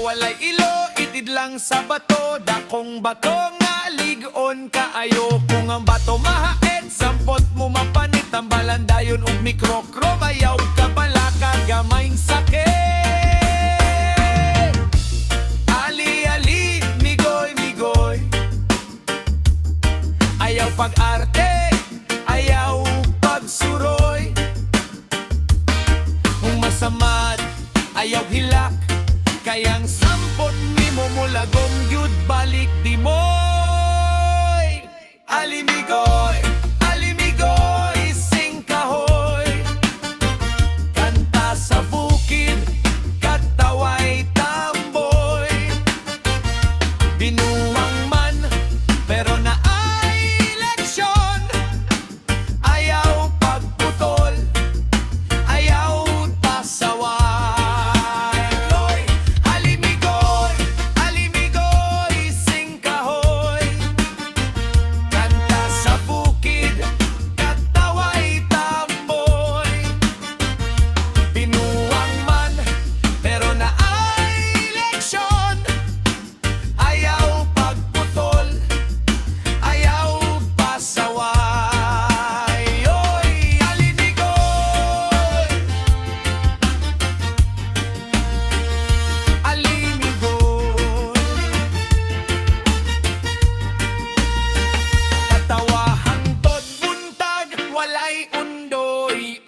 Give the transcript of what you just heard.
walay ilo, itid lang sa bato. Dakong bato nga ligon kaayo. Kung ang bato mahaet, sampot mo mapanit. Ang balandayon ug mikrokrom, ayaw ka bala kagamayng sakit. Ali-ali, migoy-migoy, ayaw pag-arte, ayaw pagsuroy. Kung masamad, ayaw hilak, kayang sampot ni mo mulagong yud balik di mo'y. Alimigoy, alimigoy, singkahoy, kanta sa bukid, kataway tamboy. Binuwang man, pero na ay leksyon. Ayaw pagputol, ayaw pasaway. Alimigoy, alimigoy, singkahoy, kanta sa bukid, kataway tamboy. Binuwang man, pero na ay leksyon. Ayaw pagputol, ayaw pasaway. Oy, alimigoy, alimigoy, katawa hangtod buntag, walay undoy.